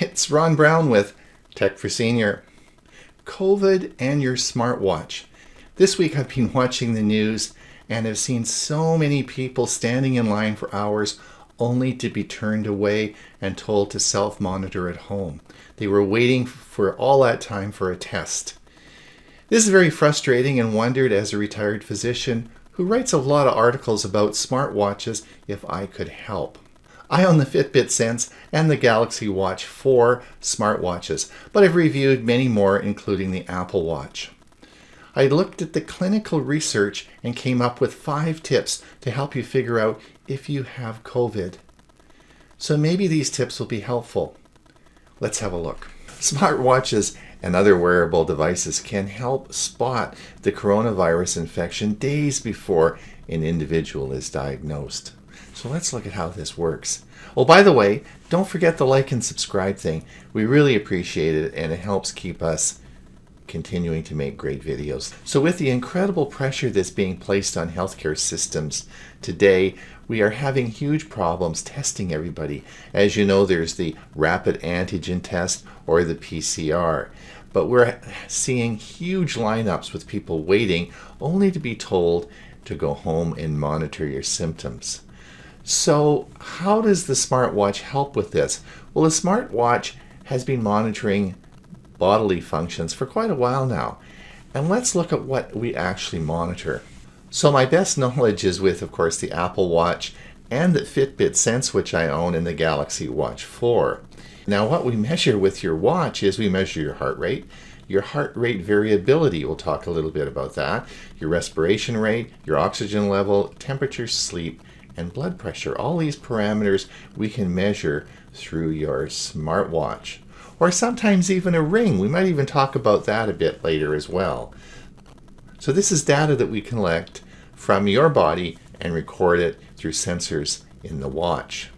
It's Ron Brown with Tech for Senior. COVID and your smartwatch. This week I've been watching the news and have seen so many people standing in line for hours only to be turned away and told to self-monitor at home. They were waiting for all that time for a test. This is very frustrating, and wondered, as a retired physician who writes a lot of articles about smartwatches, if I could help. I own the Fitbit Sense and the Galaxy Watch 4 smartwatches, but I've reviewed many more, including the Apple Watch. I looked at the clinical research and came up with 5 tips to help you figure out if you have COVID. So maybe these tips will be helpful. Let's have a look. Smartwatches and other wearable devices can help spot the coronavirus infection days before an individual is diagnosed. So let's look at how this works. Oh, by the way, don't forget the like and subscribe thing. We really appreciate it, and it helps keep us continuing to make great videos. So with the incredible pressure that's being placed on healthcare systems today, we are having huge problems testing everybody. As you know, there's the rapid antigen test or the PCR. But we're seeing huge lineups with people waiting only to be told to go home and monitor your symptoms. So how does the smartwatch help with this? Well, the smartwatch has been monitoring bodily functions for quite a while now. And let's look at what we actually monitor. So my best knowledge is with, of course, the Apple Watch and the Fitbit Sense, which I own, and the Galaxy Watch 4. Now, what we measure with your watch is we measure your heart rate variability. We'll talk a little bit about that. Your respiration rate, your oxygen level, temperature, sleep, and blood pressure. All these parameters we can measure through your smartwatch, or sometimes even a ring. We might even talk about that a bit later as well. So this is data that we collect from your body and record it through sensors in the watch.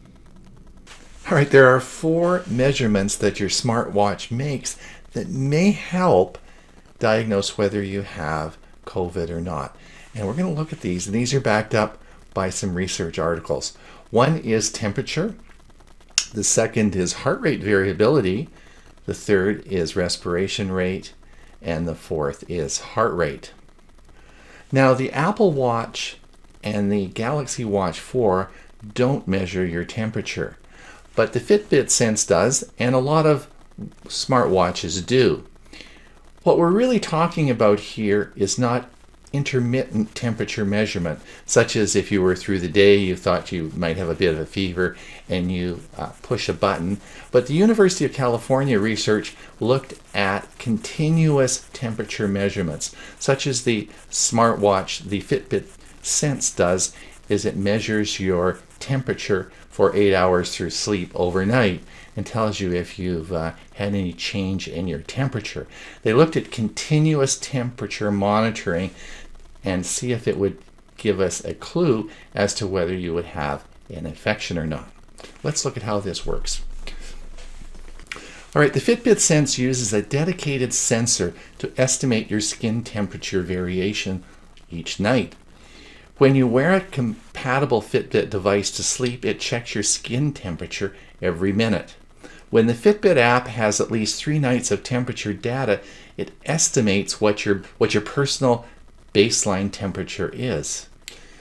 All right, there are 4 measurements that your smartwatch makes that may help diagnose whether you have COVID or not. And we're going to look at these, and these are backed up by some research articles. One is temperature. The second is heart rate variability. The third is respiration rate. And the fourth is heart rate. Now, the Apple Watch and the Galaxy Watch 4 don't measure your temperature, but the Fitbit Sense does, and a lot of smartwatches do. What we're really talking about here is not intermittent temperature measurement, such as if you were through the day, you thought you might have a bit of a fever and you push a button. But the University of California research looked at continuous temperature measurements, such as the smartwatch, the Fitbit Sense does, is it measures your temperature for 8 hours through sleep overnight and tells you if you've had any change in your temperature. They looked at continuous temperature monitoring and see if it would give us a clue as to whether you would have an infection or not. Let's look at how this works. All right, the Fitbit Sense uses a dedicated sensor to estimate your skin temperature variation each night. When you wear a compatible Fitbit device to sleep, it checks your skin temperature every minute. When the Fitbit app has at least 3 nights of temperature data, it estimates what your personal baseline temperature is.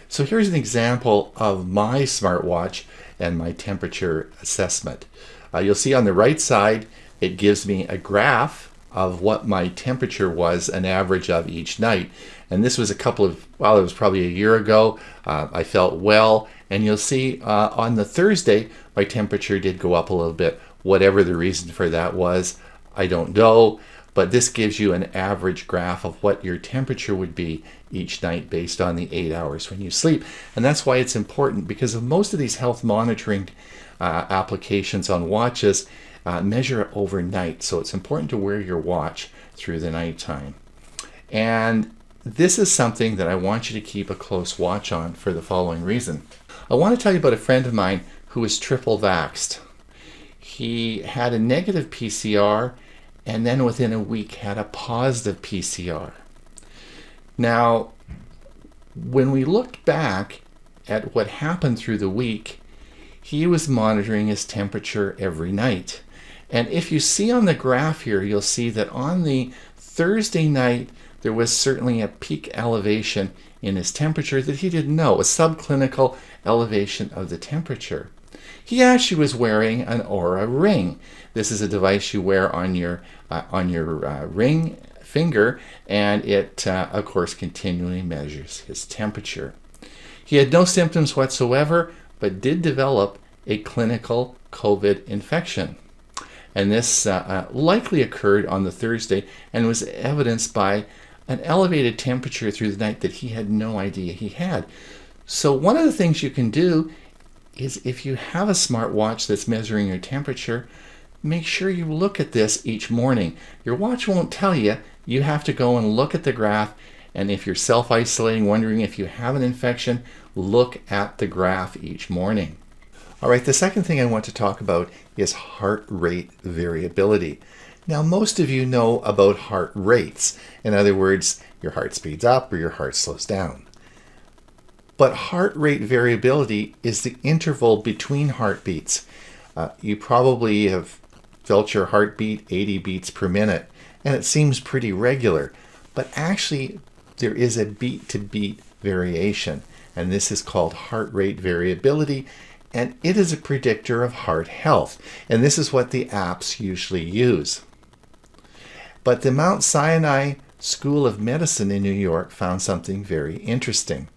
So here's an example of my smartwatch and my temperature assessment. You'll see on the right side, it gives me a graph of what my temperature was, an average of each night. And this was it was probably a year ago. I felt well, and you'll see on the Thursday, my temperature did go up a little bit. Whatever the reason for that was, I don't know, but this gives you an average graph of what your temperature would be each night based on the 8 hours when you sleep. And that's why it's important, because of most of these health monitoring applications on watches measure overnight. So it's important to wear your watch through the nighttime. And this is something that I want you to keep a close watch on for the following reason. I want to tell you about a friend of mine who was triple vaxxed. He had a negative PCR and then within a week had a positive PCR. Now, when we looked back at what happened through the week, he was monitoring his temperature every night. And if you see on the graph here, you'll see that on the Thursday night, there was certainly a peak elevation in his temperature that he didn't know, a subclinical elevation of the temperature. He actually was wearing an Oura ring. This is a device you wear on your ring finger, and it, of course, continually measures his temperature. He had no symptoms whatsoever, but did develop a clinical COVID infection. And this likely occurred on the Thursday and was evidenced by an elevated temperature through the night that he had no idea he had. So one of the things you can do is, if you have a smartwatch that's measuring your temperature, make sure you look at this each morning. Your watch won't tell you. You have to go and look at the graph, and if you're self-isolating, wondering if you have an infection, look at the graph each morning. All right, the second thing I want to talk about is heart rate variability. Now, most of you know about heart rates. In other words, your heart speeds up or your heart slows down. But heart rate variability is the interval between heartbeats. You probably have felt your heartbeat 80 beats per minute, and it seems pretty regular. But actually, there is a beat-to-beat variation, and this is called heart rate variability, and it is a predictor of heart health. And this is what the apps usually use. But the Mount Sinai School of Medicine in New York found something very interesting.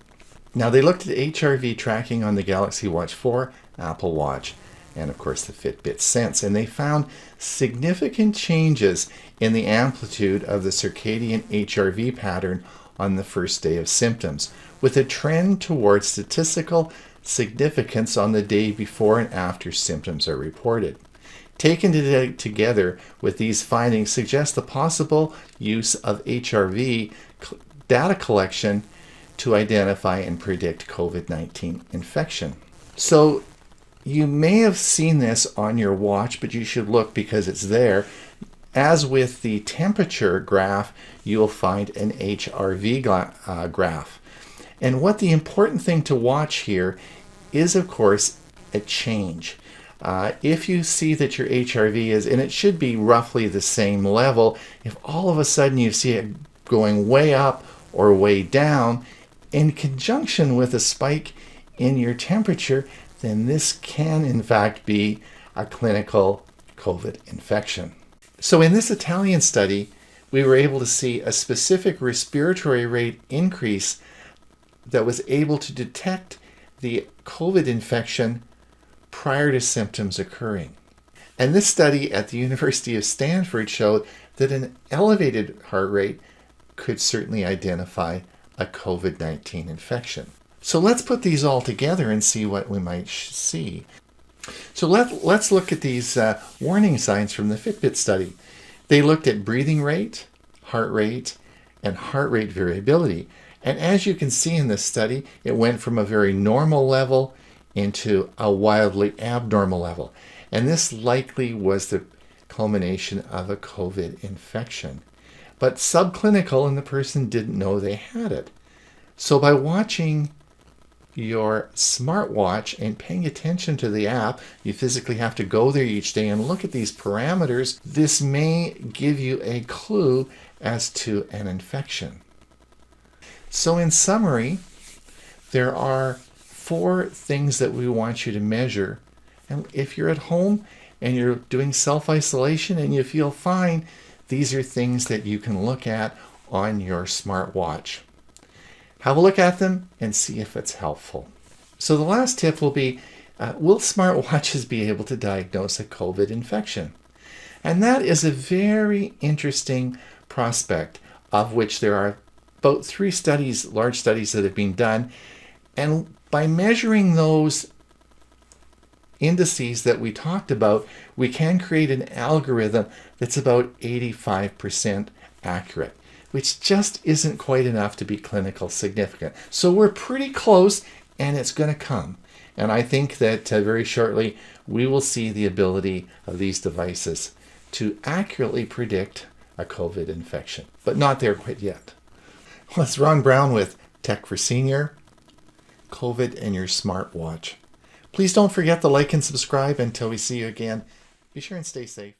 Now, they looked at HRV tracking on the Galaxy Watch 4, Apple Watch, and of course the Fitbit Sense, and they found significant changes in the amplitude of the circadian HRV pattern on the first day of symptoms, with a trend towards statistical significance on the day before and after symptoms are reported. Taken together with these findings suggest the possible use of HRV data collection to identify and predict COVID-19 infection. So you may have seen this on your watch, but you should look because it's there. As with the temperature graph, you'll find an HRV graph. And what the important thing to watch here is, of course, a change. If you see that your HRV is, and it should be roughly the same level, if all of a sudden you see it going way up or way down, in conjunction with a spike in your temperature, then this can in fact be a clinical COVID infection. So in this Italian study, we were able to see a specific respiratory rate increase that was able to detect the COVID infection prior to symptoms occurring. And this study at the University of Stanford showed that an elevated heart rate could certainly identify a COVID-19 infection. So let's put these all together and see what we might see. So let's look at these warning signs from the Fitbit study. They looked at breathing rate, and heart rate variability. And as you can see in this study, it went from a very normal level into a wildly abnormal level. And this likely was the culmination of a COVID infection. But subclinical, and the person didn't know they had it. So by watching your smartwatch and paying attention to the app, you physically have to go there each day and look at these parameters. This may give you a clue as to an infection. So in summary, there are 4 things that we want you to measure. And if you're at home and you're doing self-isolation and you feel fine, these are things that you can look at on your smartwatch. Have a look at them and see if it's helpful. So the last tip will be, will smartwatches be able to diagnose a COVID infection? And that is a very interesting prospect, of which there are about 3 studies, large studies that have been done. And by measuring those indices that we talked about, we can create an algorithm that's about 85% accurate, which just isn't quite enough to be clinical significant. So we're pretty close, and it's going to come. And I think that very shortly we will see the ability of these devices to accurately predict a COVID infection, but not there quite yet. Well, it's Ron Brown with Tech for Senior, COVID and your smartwatch. Please don't forget to like and subscribe. Until we see you again, be sure and stay safe.